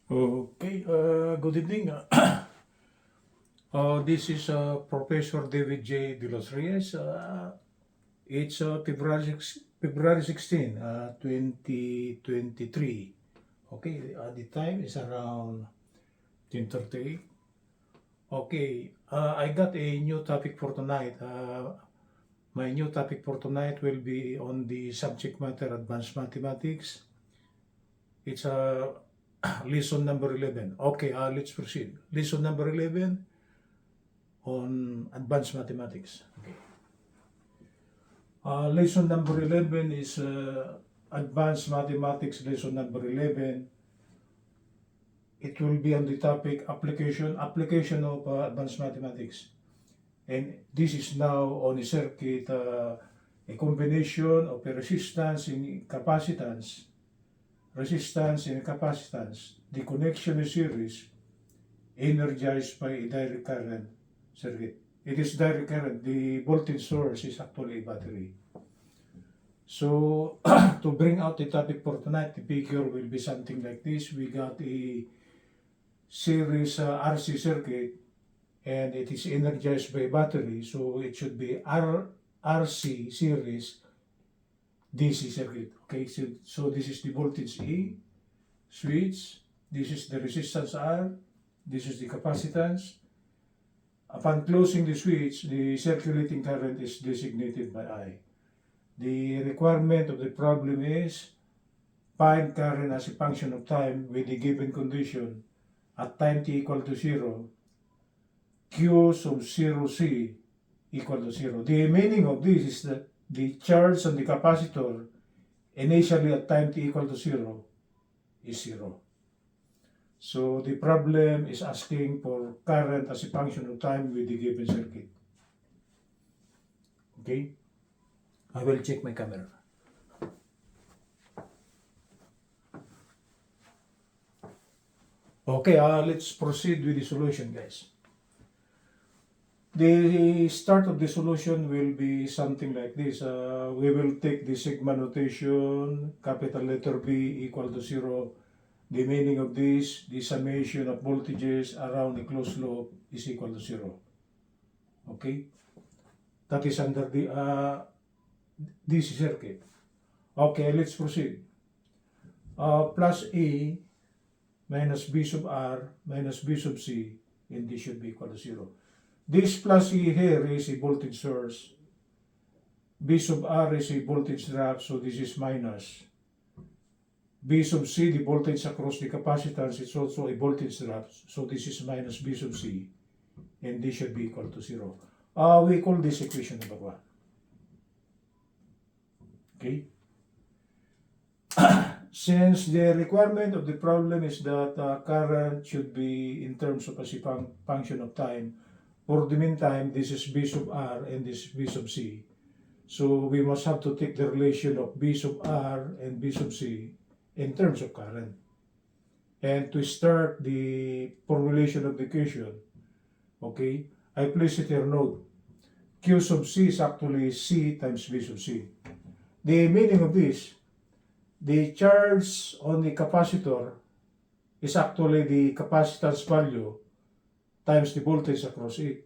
Okay, good evening. This is Professor David J. De Los Reyes. It's February 16, 2023. Okay, the time is around 10:38. Okay, I got a new topic for tonight. My new topic for tonight will be on the subject matter advanced mathematics. It's lesson number 11. Okay, let's proceed. Lesson number 11 on advanced mathematics. Okay. Lesson number 11 is advanced mathematics lesson number 11. It will be on the topic application of advanced mathematics. And this is now on a circuit, a combination of a resistance and capacitance. Resistance and capacitance. The connection is series energized by a direct current circuit. It is direct current. The voltage source is actually a battery. So, to bring out the topic for tonight, the figure will be something like this. We got a series RC circuit and it is energized by battery. So, it should be RC series DC circuit. Okay, so this is the voltage E switch. This is the resistance R. This is the capacitance. Upon closing the switch, the circulating current is designated by I. The requirement of the problem is find current as a function of time with the given condition at time t equal to 0, Q sub 0C equal to 0. The meaning of this is that the charge on the capacitor initially at time t equal to 0 is 0. So the problem is asking for current as a function of time with the given circuit. Okay, I will check my camera. Okay, let's proceed with the solution, guys. The start of the solution will be something like this. We will take the sigma notation, capital letter B equal to 0. The meaning of this, the summation of voltages around a closed loop is equal to 0. Okay? That is under the DC circuit. Okay, let's proceed. Plus A minus B sub R minus B sub C, and this should be equal to 0. This plus E here is a voltage source. B sub R is a voltage drop, so this is minus. B sub C, the voltage across the capacitance, is also a voltage drop, so this is minus B sub C, and this should be equal to 0. We call this equation number 1. Okay? Since the requirement of the problem is that current should be in terms of as a function of time, for the meantime, this is B sub R and this is B sub C. So we must have to take the relation of B sub R and B sub C in terms of current. And to start the formulation of the equation, okay, I place it here, note, Q sub C is actually C times B sub C. The meaning of this, the charge on the capacitor is actually the capacitance value times the voltage across it.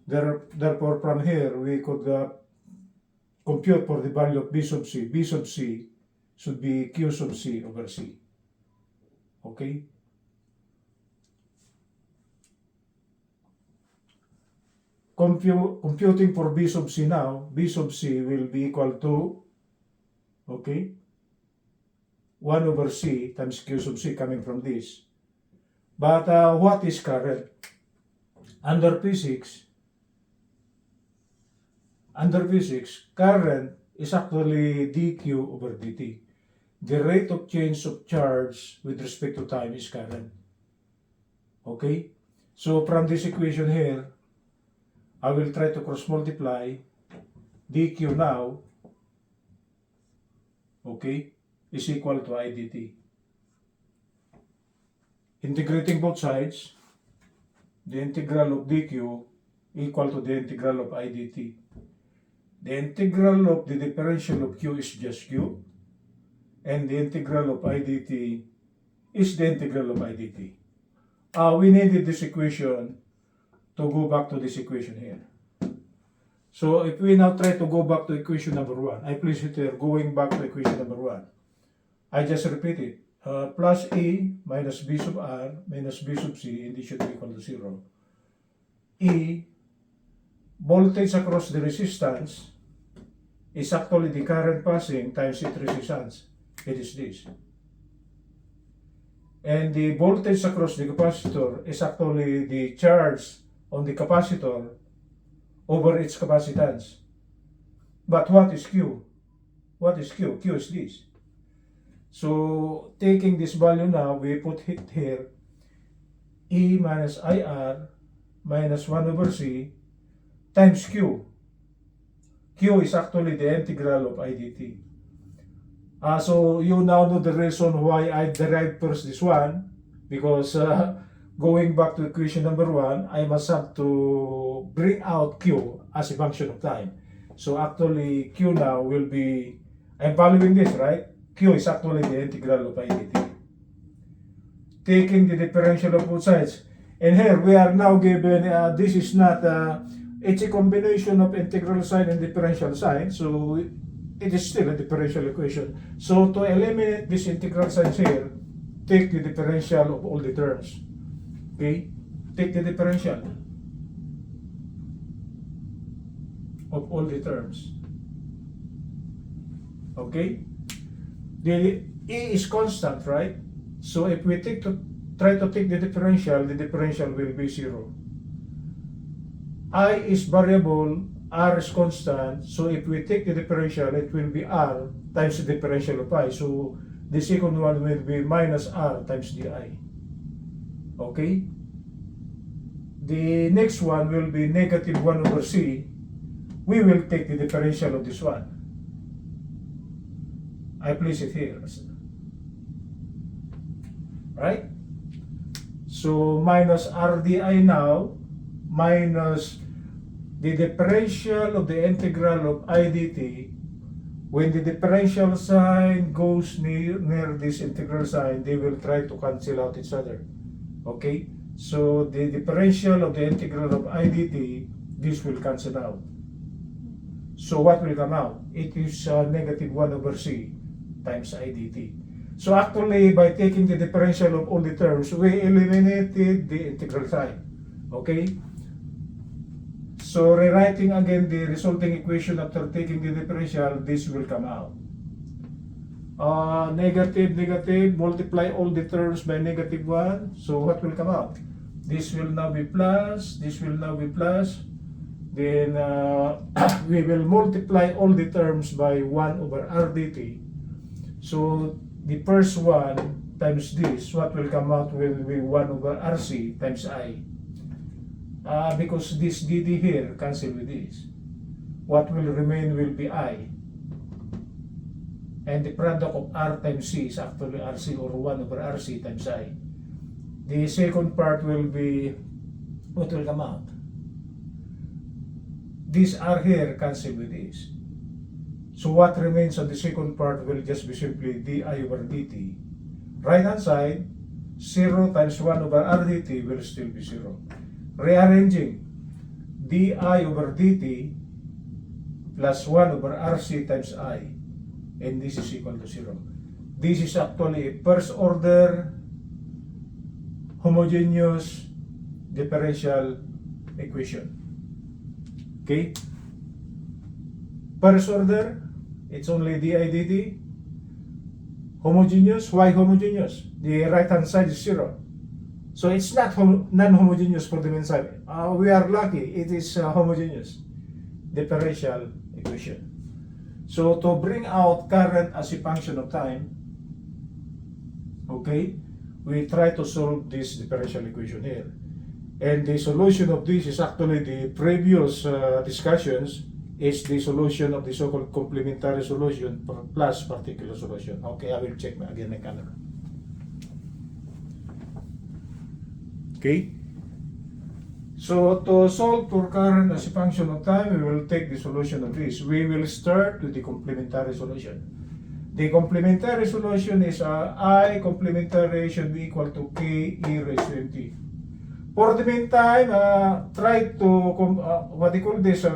Therefore, from here, we could compute for the value of B sub C. B sub C should be Q sub C over C. Okay? Computing for B sub C now, B sub C will be equal to, okay, 1 over C times Q sub C coming from this. But what is current? Under physics, current is actually dQ over dt. The rate of change of charge with respect to time is current. Okay? So from this equation here, I will try to cross multiply dQ now, okay, is equal to I dt. Integrating both sides, the integral of dQ equal to the integral of I dt. The integral of the differential of Q is just Q, and the integral of I dt is the integral of I dt. We needed this equation to go back to this equation here. So if we now try to go back to equation number 1, I place it here, going back to equation number 1. I just repeat it. Plus E minus B sub R minus B sub C, and this should be equal to 0. E, voltage across the resistance, is actually the current passing times its resistance. It is this. And the voltage across the capacitor is actually the charge on the capacitor over its capacitance. But what is Q? What is Q? Q is this. So taking this value now, we put it here, E minus IR minus 1 over C times Q. Q is actually the integral of I dt. So you now know the reason why I derived first this one, because going back to equation number 1, I must have to bring out Q as a function of time. So actually Q now will be, I'm following this, right? Q is actually the integral of I dt. Taking the differential of both sides. And here we are now given, this is not, it's a combination of integral sign and differential sign. So it is still a differential equation. So to eliminate this integral signs here, take the differential of all the terms. Okay? Take the differential of all the terms. Okay? The E is constant, right? So if we try to take the differential will be 0. I is variable, R is constant, so if we take the differential, it will be R times the differential of I. So the second one will be minus R times di. Okay? The next one will be negative 1 over C. We will take the differential of this one. I place it here. Right? So minus RDI now, minus the differential of the integral of I dt. When the differential sign goes near this integral sign, they will try to cancel out each other. Okay? So the differential of the integral of I dt, this will cancel out. So what will come out? It is negative 1 over C times I dt. So actually, by taking the differential of all the terms, we eliminated the integral sign. Okay? So rewriting again the resulting equation after taking the differential, this will come out. Negative, multiply all the terms by negative 1. So what will come out? This will now be plus, this will now be plus. Then we will multiply all the terms by 1 over R dt. So the first one times this, what will come out will be 1 over RC times I. Because this dd here cancel with this. What will remain will be I. And the product of R times C is actually RC, or 1 over RC times I. The second part will be, what will come out? These R here cancel with this. So what remains on the second part will just be simply di over dt. Right hand side, 0 times 1 over R dt will still be 0. Rearranging, di over dt plus 1 over RC times I, and this is equal to 0. This is actually a first order homogeneous differential equation. Okay? First order, it's only di dt. Homogeneous, why homogeneous? The right hand side is 0. So it's not non-homogeneous for the main side. We are lucky, it is homogeneous differential equation. So to bring out current as a function of time, okay, we try to solve this differential equation here. And the solution of this is actually the previous discussions is the solution of the so-called complementary solution plus particular solution. Okay, I will check again my camera. Okay? So to solve for current as a function of time, we will take the solution of this. We will start with the complementary solution. The complementary solution is I complementary should be equal to k e raised to mt. For the meantime, try to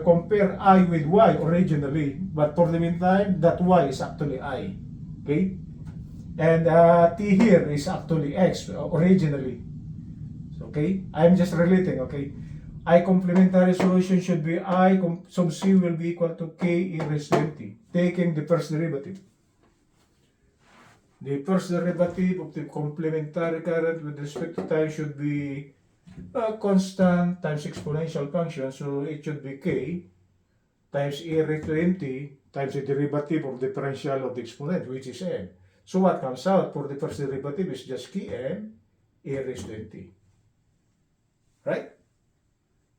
compare I with y originally, but for the meantime, that y is actually I, okay? And t here is actually x originally, okay? I'm just relating, okay? I complementary solution should be I sub c will be equal to k e raised to mt, taking the first derivative. The first derivative of the complementary current with respect to time should be constant times exponential function, so it should be k times e raised to mt times the derivative of differential of the exponent, which is n. So what comes out for the first derivative is just kn e raised to mt. Right?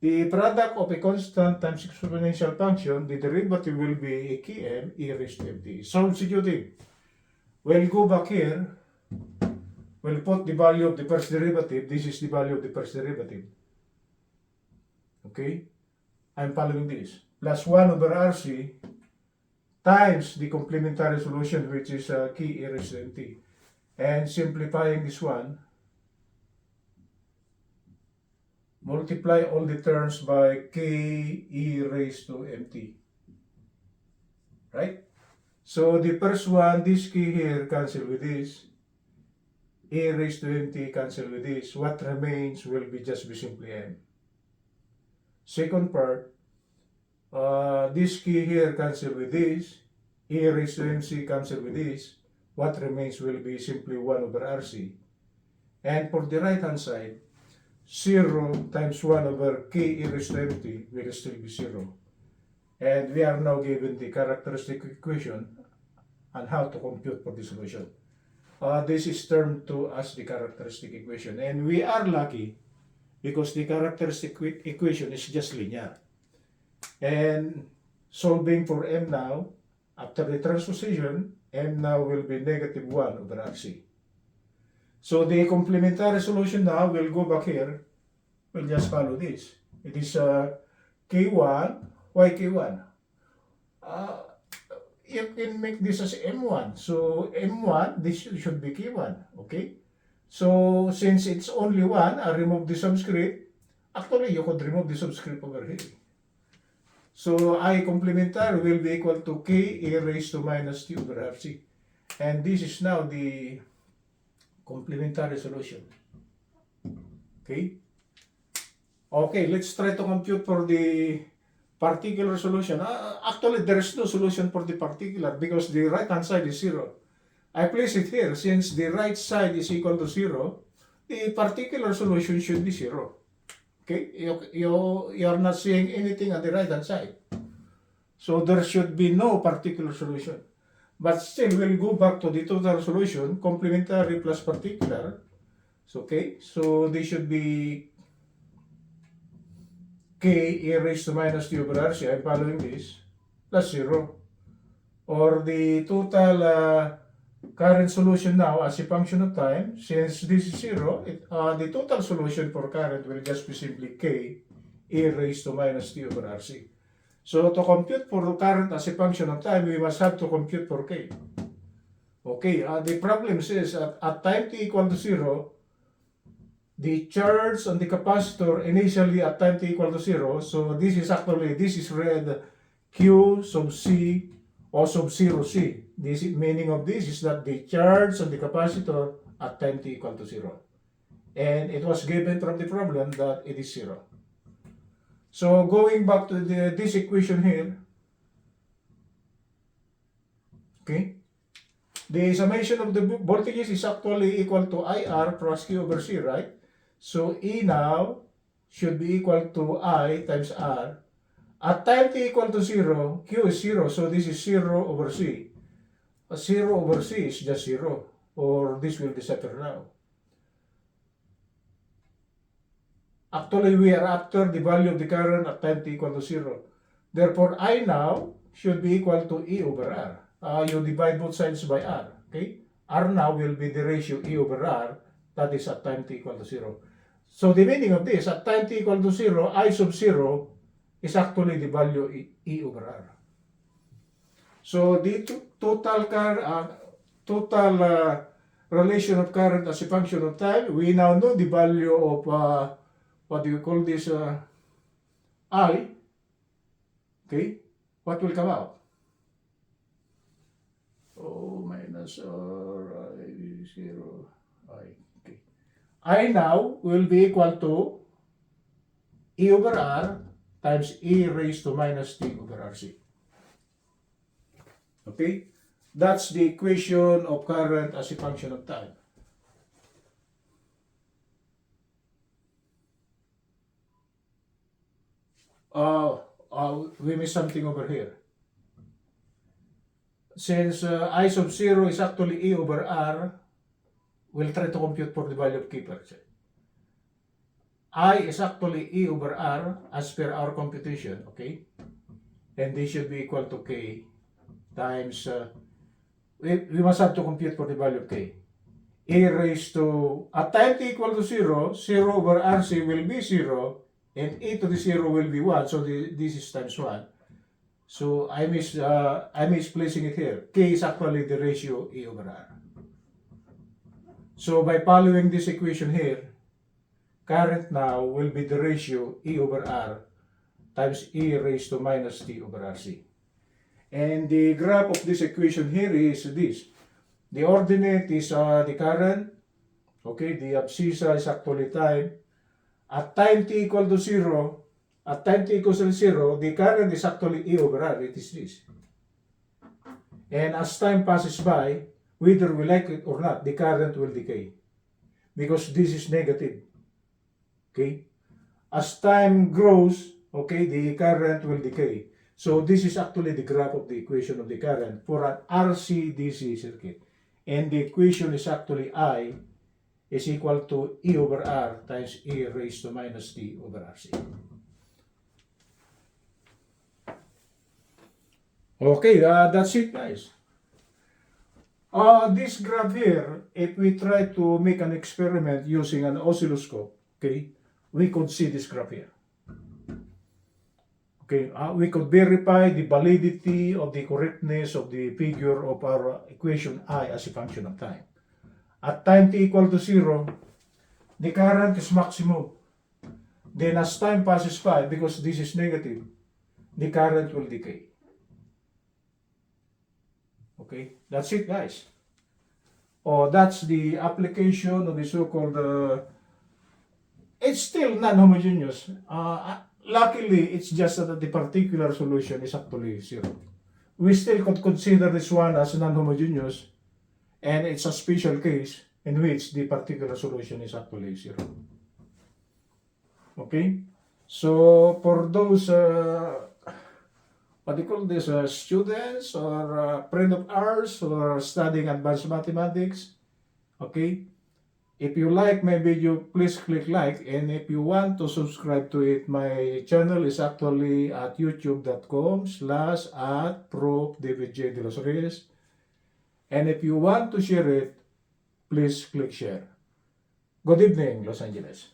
The product of a constant times exponential function, the derivative will be a kn e raised to mt. Substituting. We'll go back here. We'll put the value of the first derivative. This is the value of the first derivative. Okay? I'm following this. Plus 1 over RC times the complementary solution, which is k e raised to mt. And simplifying this one, multiply all the terms by k e raised to mt. Right? So the first one, this k here cancel with this. E raised to mt cancel with this. What remains will be just be simply n. Second part, this k here cancel with this. E raised to mc cancel with this. What remains will be simply 1 over rc. And for the right hand side, 0 times 1 over k e raised to mt will still be 0. And we are now given the characteristic equation and how to compute for the solution. This is termed to as the characteristic equation. And we are lucky because the characteristic equation is just linear. And solving for m now, after the transposition, m now will be negative 1 over rc. So the complementary solution now will go back here. We'll just follow this. It is k1, why k1? You can make this as m1. So m1, this should be k1, okay? So since it's only 1, I remove the subscript. Actually, you could remove the subscript over here. So I complementary will be equal to k e raised to minus t over rc. And this is now the complementary solution. Okay? Okay, let's try to compute for the particular solution. Actually, there is no solution for the particular because the right-hand side is 0. I place it here. Since the right side is equal to 0, the particular solution should be 0. Okay? You are not seeing anything on the right-hand side. So there should be no particular solution. But still, we'll go back to the total solution, complementary plus particular. So, okay, so this should be k e raised to minus t over rc, I'm following this, plus 0. Or the total current solution now as a function of time, since this is 0, the total solution for current will just be simply k e raised to minus t over rc. So to compute for the current as a function of time, we must have to compute for k. Okay, the problem says at time t equal to 0, the charge on the capacitor initially at time t equal to 0, so this is read Q sub C or sub 0 C. This meaning of this is that the charge on the capacitor at time t equal to 0. And it was given from the problem that it is 0. So going back to this equation here, okay, the summation of the voltages is actually equal to IR plus Q over C, right? So E now should be equal to I times R. At time t equal to 0, Q is 0, so this is 0 over C. 0 over C is just 0, or this will disappear now. Actually, we are after the value of the current at time t equal to 0. Therefore, I now should be equal to E over R. You divide both sides by R, okay? R now will be the ratio E over R, that is at time t equal to 0. So the meaning of this, at time t equal to 0, I sub 0 is actually the value E over R. So the total relation of current as a function of time, we now know the value of what do you call this, I. Okay, what will come out? O minus r I 0 I. Okay, I now will be equal to E over R times E raised to minus T over RC. Okay, that's the equation of current as a function of time. We missed something over here. Since I sub 0 is actually E over R, we'll try to compute for the value of K per se. I is actually E over R as per our computation, okay? And this should be equal to K times, we must have to compute for the value of K. E raised to, at time t equal to 0, 0 over RC will be 0, and E to the 0 will be 1, so this is times 1. So I'm misplacing it here. K is actually the ratio E over R. So by following this equation here, current now will be the ratio E over R times E raised to minus T over RC. And the graph of this equation here is this. The ordinate is the current. Okay, the abscissa is actually time. At time t equal to 0, at time t equals to 0, the current is actually E over R. It is this. And as time passes by, whether we like it or not, the current will decay. Because this is negative. Okay? As time grows, okay, the current will decay. So this is actually the graph of the equation of the current for an RC DC circuit. And the equation is actually I is equal to E over R times E raised to minus T over RC. Okay, that's it, guys. This graph here, if we try to make an experiment using an oscilloscope, okay, we could see this graph here. Okay, we could verify the validity of the correctness of the figure of our equation I as a function of time. At time t equal to 0, the current is maximum. Then as time passes by, because this is negative, the current will decay. Okay, that's it, guys. That's the application of the so-called, it's still non-homogeneous. Luckily, it's just that the particular solution is actually 0. We still could consider this one as non-homogeneous, and it's a special case in which the particular solution is actually 0. Okay? So, for those, what do you call this, students or friend of ours who are studying advanced mathematics, okay? If you like my video, please click like, and if you want to subscribe to it, my channel is actually at youtube.com/@ProfDavidJ.De And if you want to share it, please click share. Good evening, Los Angeles.